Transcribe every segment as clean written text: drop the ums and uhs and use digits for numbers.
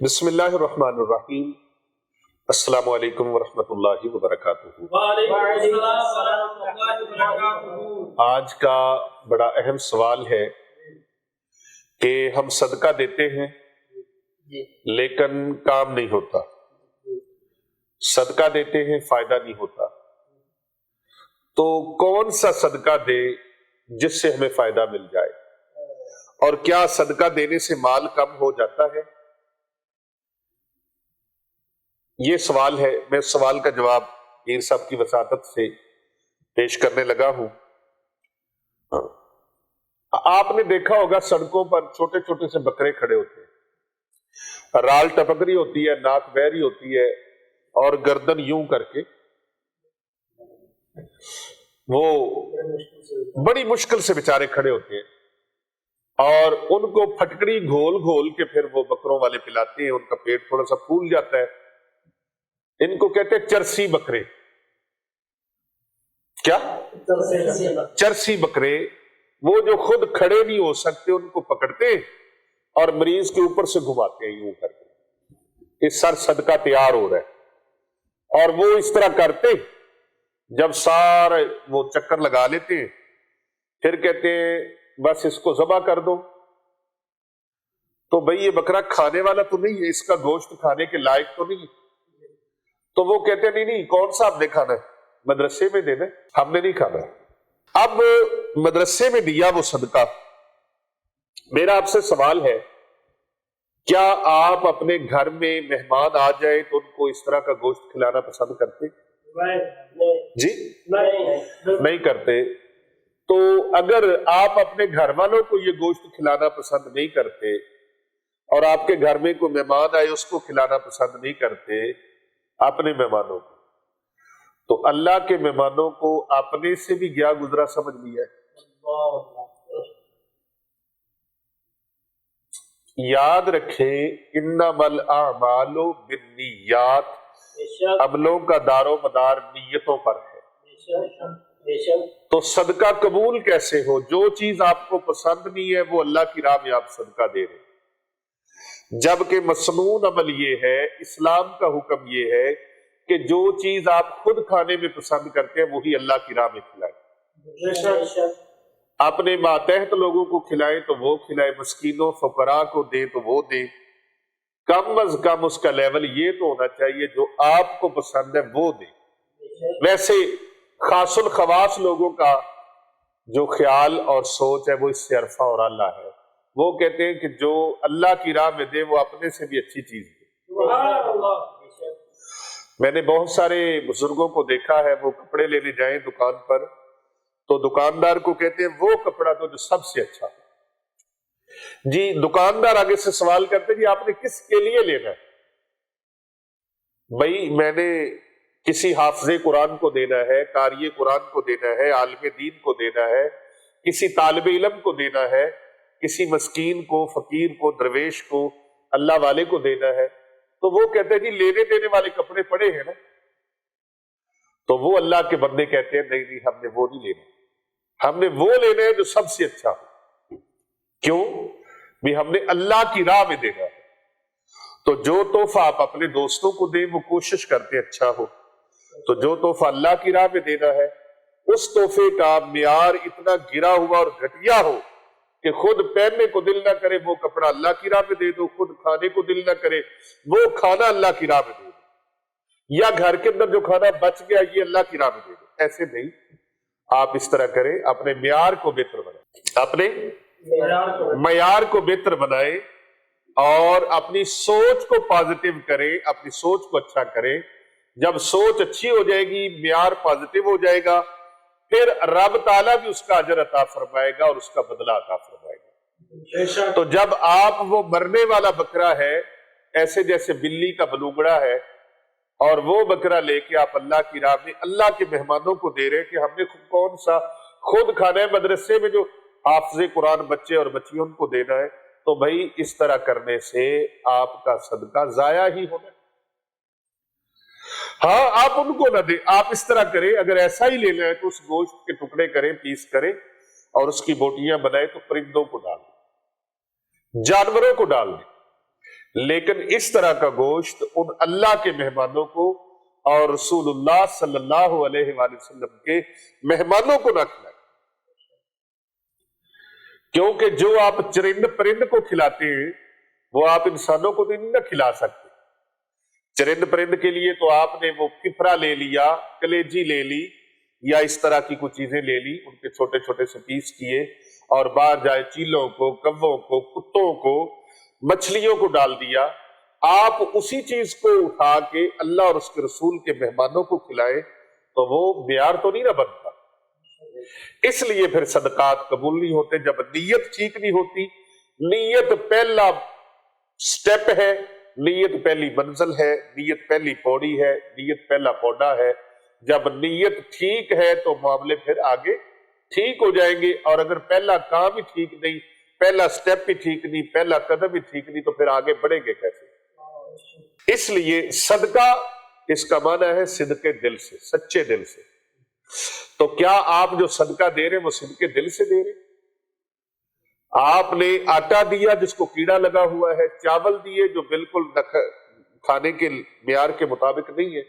بسم اللہ الرحمن الرحیم۔ السلام علیکم ورحمۃ اللہ وبرکاتہ۔ وعلیکم السلام ورحمۃ اللہ وبرکاتہ۔ آج کا بڑا اہم سوال ہے کہ ہم صدقہ دیتے ہیں لیکن کام نہیں ہوتا، صدقہ دیتے ہیں فائدہ نہیں ہوتا، تو کون سا صدقہ دے جس سے ہمیں فائدہ مل جائے؟ اور کیا صدقہ دینے سے مال کم ہو جاتا ہے؟ یہ سوال ہے۔ میں سوال کا جواب میر صاحب کی وساطت سے پیش کرنے لگا ہوں۔ آپ نے دیکھا ہوگا سڑکوں پر چھوٹے چھوٹے سے بکرے کھڑے ہوتے ہیں، رال ٹپک رہی ہوتی ہے، ناک بہ رہی ہوتی ہے، اور گردن یوں کر کے وہ بڑی مشکل سے بیچارے کھڑے ہوتے ہیں، اور ان کو پھٹکڑی گھول گھول کے پھر وہ بکروں والے پلاتے ہیں۔ ان کا پیٹ تھوڑا سا پھول جاتا ہے۔ ان کو کہتے ہیں چرسی بکرے۔ کیا؟ چرسی بکرے۔ وہ جو خود کھڑے نہیں ہو سکتے ان کو پکڑتے اور مریض کے اوپر سے گھماتے ہیں یوں کر کے، اس سر صدقہ تیار ہو رہا ہے۔ اور وہ اس طرح کرتے، جب سارے وہ چکر لگا لیتے ہیں پھر کہتے ہیں بس اس کو ذبح کر دو۔ تو بھئی یہ بکرا کھانے والا تو نہیں ہے، اس کا گوشت کھانے کے لائق تو نہیں ہے۔ تو وہ کہتے ہیں نہیں کون سا آپ نے کھانا ہے، مدرسے میں دینا ہے، ہم نے نہیں کھانا ہے۔ اب مدرسے میں دیا وہ صدقہ۔ میرا آپ سے سوال ہے، کیا آپ اپنے گھر میں مہمان آ جائے تو ان کو اس طرح کا گوشت کھلانا پسند کرتے؟ جی نہیں کرتے۔ تو اگر آپ اپنے گھر والوں کو یہ گوشت کھلانا پسند نہیں کرتے اور آپ کے گھر میں کوئی مہمان آئے اس کو کھلانا پسند نہیں کرتے اپنے مہمانوں کو، تو اللہ کے مہمانوں کو اپنے سے بھی گیا گزرا سمجھ لیا ہے۔ یاد رکھیں انما الاعمال بالنیات، عملوں کا دار و مدار نیتوں پر ہے۔ تو صدقہ قبول کیسے ہو؟ جو چیز آپ کو پسند نہیں ہے وہ اللہ کی راہ میں آپ صدقہ دے رہے ہیں، جبکہ مسنون عمل یہ ہے، اسلام کا حکم یہ ہے کہ جو چیز آپ خود کھانے میں پسند کرتے ہیں وہی اللہ کی راہ میں کھلائیں۔ اپنے ماتحت لوگوں کو کھلائیں تو وہ کھلائیں، مسکینوں فقراء کو دیں تو وہ دیں۔ کم از کم اس کا لیول یہ تو ہونا چاہیے جو آپ کو پسند ہے وہ دیں۔ ویسے خاص الخواص لوگوں کا جو خیال اور سوچ ہے وہ اس سے عرفہ اور اعلیٰ ہے۔ وہ کہتے ہیں کہ جو اللہ کی راہ میں دے وہ اپنے سے بھی اچھی چیز دے۔ میں نے بہت سارے بزرگوں کو دیکھا ہے، وہ کپڑے لینے جائیں دکان پر تو دکاندار کو کہتے ہیں وہ کپڑا تو جو سب سے اچھا ہے۔ جی دکاندار آگے سے سوال کرتے جی آپ نے کس کے لیے لینا ہے؟ بھائی میں نے کسی حافظ قرآن کو دینا ہے، قاری قرآن کو دینا ہے، عالم دین کو دینا ہے، کسی طالب علم کو دینا ہے، کسی مسکین کو، فقیر کو، درویش کو، اللہ والے کو دینا ہے۔ تو وہ کہتے ہیں جی لینے دینے والے کپڑے پڑے ہیں نا۔ تو وہ اللہ کے بندے کہتے ہیں نہیں ہم نے وہ نہیں لینا، ہم نے وہ لینا ہے جو سب سے اچھا ہو۔ کیوں؟ بھی ہم نے اللہ کی راہ میں دینا ہے۔ تو جو تحفہ آپ اپنے دوستوں کو دیں وہ کوشش کرتے اچھا ہو، تو جو تحفہ اللہ کی راہ میں دینا ہے اس تحفے کا معیار اتنا گرا ہوا اور گھٹیا ہو کہ خود پہننے کو دل نہ کرے وہ کپڑا اللہ کی راہ میں دے دو، خود کھانے کو دل نہ کرے وہ کھانا اللہ کی راہ میں دے دو، یا گھر کے اندر جو کھانا بچ گیا یہ اللہ کی راہ میں دے دو۔ ایسے نہیں، آپ اس طرح کریں، اپنے معیار کو بہتر بنائیں، اپنے معیار کو بہتر بنائیں اور اپنی سوچ کو پازیٹیو کریں، اپنی سوچ کو اچھا کریں۔ جب سوچ اچھی ہو جائے گی، معیار پازیٹیو ہو جائے گا، پھر رب تعالیٰ بھی اس کا اجر عطا فرمائے گا اور اس کا بدلہ عطا فرمائے گا۔ تو جب آپ وہ مرنے والا بکرا ہے، ایسے جیسے بلی کا بلوگڑا ہے، اور وہ بکرا لے کے آپ اللہ کی راہ میں اللہ کے مہمانوں کو دے رہے کہ ہم نے کون سا خود کھانا ہے، مدرسے میں جو حافظ قرآن بچے اور بچیوں کو دینا ہے، تو بھائی اس طرح کرنے سے آپ کا صدقہ ضائع ہی ہونا ہے۔ ہاں آپ ان کو نہ دیں، آپ اس طرح کریں، اگر ایسا ہی لینا ہے تو اس گوشت کے ٹکڑے کریں، پیس کریں اور اس کی بوٹیاں بنائیں تو پرندوں کو ڈال دیں، جانوروں کو ڈال دیں۔ لیکن اس طرح کا گوشت ان اللہ کے مہمانوں کو اور رسول اللہ صلی اللہ علیہ وآلہ وسلم کے مہمانوں کو نہ کھلائیں، کیونکہ جو آپ چرند پرند کو کھلاتے ہیں وہ آپ انسانوں کو تو نہیں نہ کھلا سکتے۔ چرند پرند کے لیے تو آپ نے وہ پھپھرا لے لیا، کلیجی لے لی، یا اس طرح کی کچھ چیزیں لے لی، ان کے چھوٹے چھوٹے سے پیس کیے اور باہر جائے چیلوں کو، کووں کو، کتوں کو، مچھلیوں کو ڈال دیا۔ آپ اسی چیز کو اٹھا کے اللہ اور اس کے رسول کے مہمانوں کو کھلائیں تو وہ معیار تو نہیں نہ بنتا۔ اس لیے پھر صدقات قبول نہیں ہوتے جب نیت ٹھیک نہیں ہوتی۔ نیت پہلا سٹیپ ہے، نیت پہلی منزل ہے، نیت پہلی پوڑی ہے، نیت پہلا پودا ہے۔ جب نیت ٹھیک ہے تو معاملے پھر آگے ٹھیک ہو جائیں گے، اور اگر پہلا کام ہی ٹھیک نہیں، پہلا سٹیپ ہی ٹھیک نہیں، پہلا قدم ہی ٹھیک نہیں، تو پھر آگے بڑھیں گے کیسے؟ اس لیے صدقہ اس کا معنی ہے صدقے دل سے، سچے دل سے۔ تو کیا آپ جو صدقہ دے رہے ہیں وہ صدقے دل سے دے رہے ہیں؟ آپ نے آٹا دیا جس کو کیڑا لگا ہوا ہے، چاول دیے جو بالکل کھانے کے معیار کے مطابق نہیں ہے،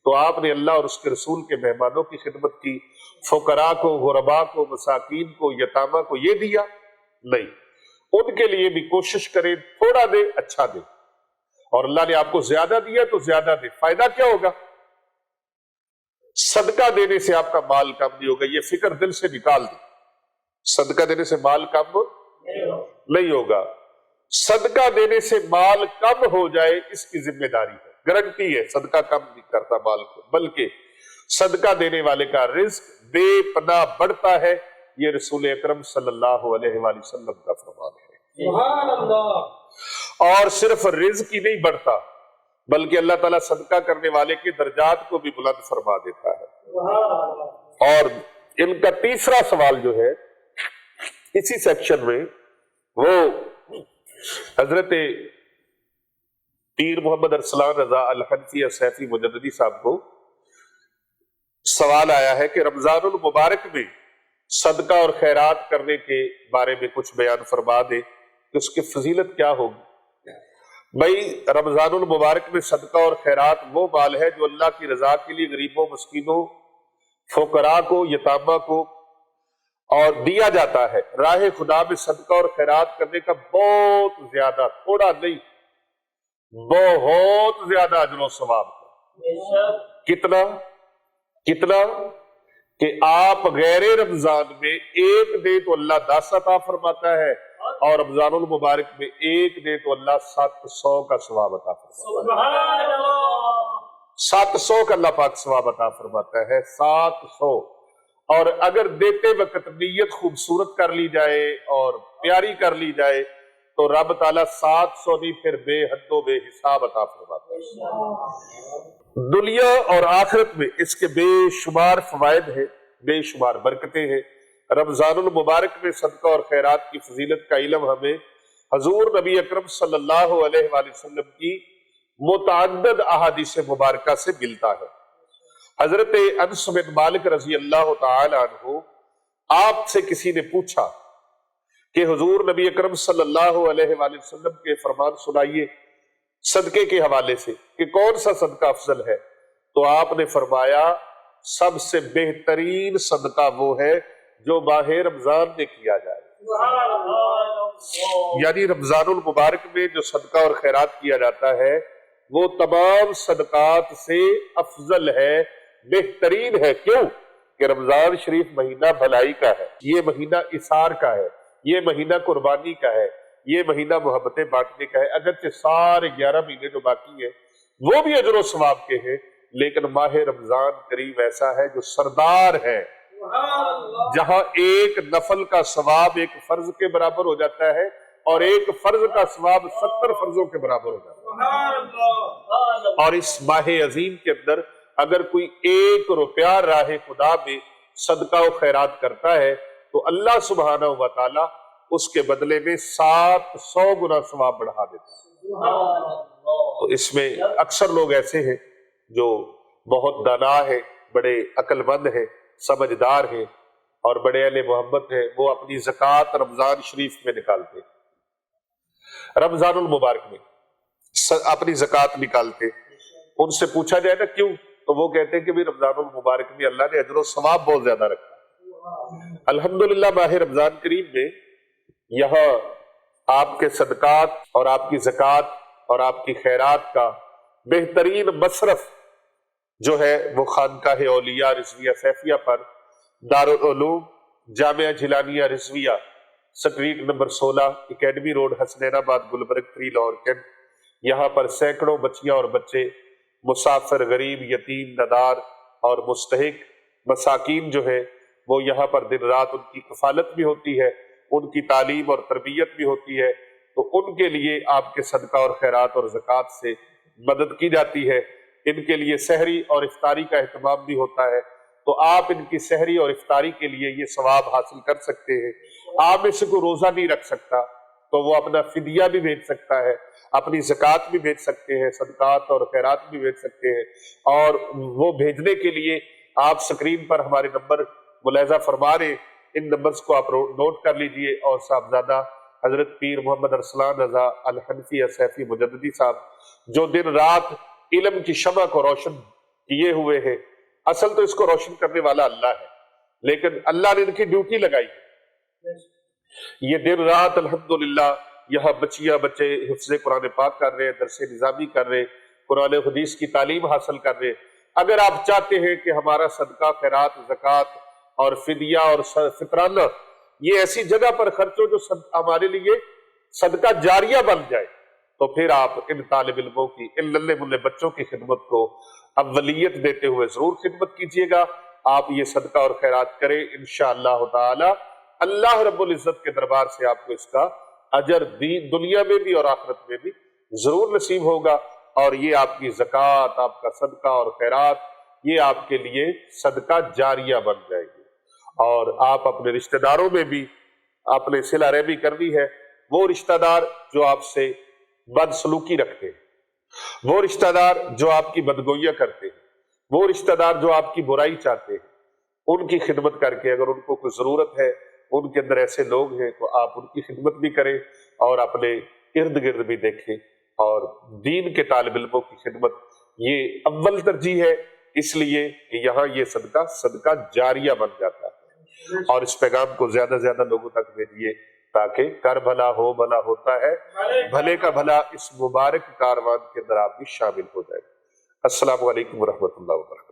تو آپ نے اللہ اور اس کے رسول کے مہمانوں کی خدمت کی، فقراء کو، غرباء کو، مساکین کو، یتامہ کو یہ دیا؟ نہیں۔ ان کے لیے بھی کوشش کریں، تھوڑا دے اچھا دے، اور اللہ نے آپ کو زیادہ دیا تو زیادہ دے۔ فائدہ کیا ہوگا؟ صدقہ دینے سے آپ کا مال کم نہیں ہوگا، یہ فکر دل سے نکال دیں۔ صدقہ دینے سے مال کم نہیں ہوگا۔ صدقہ دینے سے مال کم ہو جائے اس کی ذمہ داری ہے، گارنٹی ہے، صدقہ کم نہیں کرتا مال کو، بلکہ صدقہ دینے والے کا رزق بے پناہ بڑھتا ہے، یہ رسول اکرم صلی اللہ علیہ وآلہ وسلم کا فرمان ہے۔ سبحان اللہ۔ اور صرف رزق ہی نہیں بڑھتا بلکہ اللہ تعالیٰ صدقہ کرنے والے کے درجات کو بھی بلند فرما دیتا ہے۔ سبحان اللہ۔ اور ان کا تیسرا سوال جو ہے اسی سیکشن میں، وہ حضرت پیر محمد ارسلان رضا الحنفی سیفی مجددی صاحب کو سوال آیا ہے کہ رمضان المبارک میں صدقہ اور خیرات کرنے کے بارے میں کچھ بیان فرما دے کہ اس کی فضیلت کیا ہوگی۔ بھائی رمضان المبارک میں صدقہ اور خیرات وہ مال ہے جو اللہ کی رضا کے لیے غریبوں، مسکینوں، فقراء کو، یتامہ کو اور دیا جاتا ہے۔ راہ خدا میں صدقہ اور خیرات کرنے کا بہت زیادہ، تھوڑا نہیں، بہت زیادہ اجر و ثواب ہے۔ کتنا کہ آپ غیر رمضان میں ایک دے تو اللہ 10 عطا فرماتا ہے، اور رمضان المبارک میں ایک دے تو اللہ 700 کا ثواب عطا فرماتا ہے۔ سبحان اللہ۔ 700 کا اللہ پاک ثواب عطا فرماتا ہے، 700۔ اور اگر دیتے وقت نیت خوبصورت کر لی جائے اور پیاری کر لی جائے تو رب تعالیٰ 700 نہیں پھر بے حد و بے حساب عطا فرماتا ہے۔ دنیا اور آخرت میں اس کے بے شمار فوائد ہیں، بے شمار برکتیں ہیں۔ رمضان المبارک میں صدقہ اور خیرات کی فضیلت کا علم ہمیں حضور نبی اکرم صلی اللہ علیہ وآلہ وسلم کی متعدد احادیث مبارکہ سے ملتا ہے۔ حضرت انس بن مالک رضی اللہ تعالی عنہ، آپ سے کسی نے پوچھا کہ حضور نبی اکرم صلی اللہ علیہ وآلہ وسلم کے فرمان سنائیے صدقے کے حوالے سے کہ کون سا صدقہ افضل ہے، تو آپ نے فرمایا سب سے بہترین صدقہ وہ ہے جو ماہ رمضان میں کیا جائے، سبحان اللہ۔ یعنی رمضان المبارک میں جو صدقہ اور خیرات کیا جاتا ہے وہ تمام صدقات سے افضل ہے، بہترین ہے۔ کیوں کہ رمضان شریف مہینہ بھلائی کا ہے، یہ مہینہ اثار کا ہے، یہ مہینہ قربانی کا ہے، یہ مہینہ محبتیں بانٹنے کا ہے۔ اگرچہ سارے 11 مہینے جو باقی ہیں وہ بھی اجر و ثواب کے ہیں، لیکن ماہ رمضان کریم ایسا ہے جو سردار ہے، جہاں ایک نفل کا ثواب ایک فرض کے برابر ہو جاتا ہے اور ایک فرض کا ثواب 70 فرضوں کے برابر ہو جاتا ہے۔ اور اس ماہ عظیم کے اندر اگر کوئی 1 روپیہ راہ خدا میں صدقہ و خیرات کرتا ہے تو اللہ سبحانہ و تعالی اس کے بدلے میں 700 گنا ثواب بڑھا دیتا ہے۔ تو اس میں اکثر لوگ ایسے ہیں جو بہت دانا ہے، بڑے عقل مند ہیں، سمجھدار ہیں اور بڑے اہل محبت ہیں، وہ اپنی زکوٰۃ رمضان شریف میں نکالتے ہیں، رمضان المبارک میں۔ اپنی زکات نکالتے. ان سے پوچھا جائے نا کیوں، تو وہ کہتے ہیں کہ بھی رمضان المبارک میں اللہ نے اجر و ثواب بہت زیادہ رکھا. الحمدللہ ماہ رمضان کریم میں یہاں آپ کے صدقات اور آپ کی زکات اور آپ کی خیرات کا بہترین مصرف جو ہے وہ خانقاہ اولیاء رضویہ سیفیہ پر Darul Uloom Jamia Jilaniya Razviya street number 16 academy road Hasnainabad Gulberg 3 Lahore Kent. یہاں پر سینکڑوں بچیاں اور بچے مسافر، غریب، یتیم، ندار اور مستحق مساکین جو ہے وہ یہاں پر دن رات ان کی کفالت بھی ہوتی ہے، ان کی تعلیم اور تربیت بھی ہوتی ہے، تو ان کے لیے آپ کے صدقہ اور خیرات اور زکوٰۃ سے مدد کی جاتی ہے. ان کے لیے سحری اور افطاری کا اہتمام بھی ہوتا ہے، تو آپ ان کی سحری اور افطاری کے لیے یہ ثواب حاصل کر سکتے ہیں. آپ میں سے کوئی روزہ نہیں رکھ سکتا تو وہ اپنا فدیہ بھی بھیج سکتا ہے، اپنی زکوٰۃ بھی بھیج سکتے ہیں، صدقات اور خیرات بھی بھیج سکتے ہیں. اور وہ بھیجنے کے لیے آپ سکرین پر ہمارے نمبر ملاحظہ فرما رہے، ان نمبرز کو آپ نوٹ کر لیجئے. اور صاحبزادہ حضرت پیر محمد ارسلان رضا الحنفی سیفی مجددی صاحب جو دن رات علم کی شمع کو روشن کیے ہوئے ہیں. اصل تو اس کو روشن کرنے والا اللہ ہے، لیکن اللہ نے ان کی ڈیوٹی لگائی ہے. یہ دن رات الحمدللہ یہاں بچیاں بچے حفظ قرآن پاک کر رہے ہیں، درس نظامی کر رہے، قرآن و حدیث کی تعلیم حاصل کر رہے. اگر آپ چاہتے ہیں کہ ہمارا صدقہ خیرات زکوٰۃ اور فدیہ اور فطرانہ یہ ایسی جگہ پر خرچ ہو جو ہمارے لیے صدقہ جاریہ بن جائے، تو پھر آپ ان طالب علموں کی، ان للے ملے بچوں کی خدمت کو اولیت دیتے ہوئے ضرور خدمت کیجیے گا. آپ یہ صدقہ اور خیرات کریں، انشاءاللہ تعالی اللہ رب العزت کے دربار سے آپ کو اس کا اجر دنیا میں بھی اور آخرت میں بھی ضرور نصیب ہوگا. اور یہ آپ کی زکوٰۃ، آپ کا صدقہ اور خیرات یہ آپ کے لیے صدقہ جاریہ بن جائے گی. اور آپ اپنے رشتہ داروں میں بھی اپنے صلہ رحمی کرنی ہے. وہ رشتہ دار جو آپ سے بد سلوکی رکھتے ہیں، وہ رشتہ دار جو آپ کی بدگوئیاں کرتے ہیں، وہ رشتہ دار جو آپ کی برائی چاہتے ہیں، ان کی خدمت کر کے اگر ان کو کوئی ضرورت ہے، ان کے اندر ایسے لوگ ہیں، تو آپ ان کی خدمت بھی کریں اور اپنے ارد گرد بھی دیکھیں. اور دین کے طالب علموں کی خدمت یہ اول ترجیح ہے، اس لیے کہ یہاں یہ صدقہ جاریہ بن جاتا ہے. اور اس پیغام کو زیادہ سے زیادہ لوگوں تک بھیجیے تاکہ کر بھلا ہو بھلا ہوتا ہے، بھلے کا بھلا اس مبارک کاروان کے اندر آپ بھی شامل ہو جائیں. السلام علیکم ورحمۃ اللہ وبرکاتہ.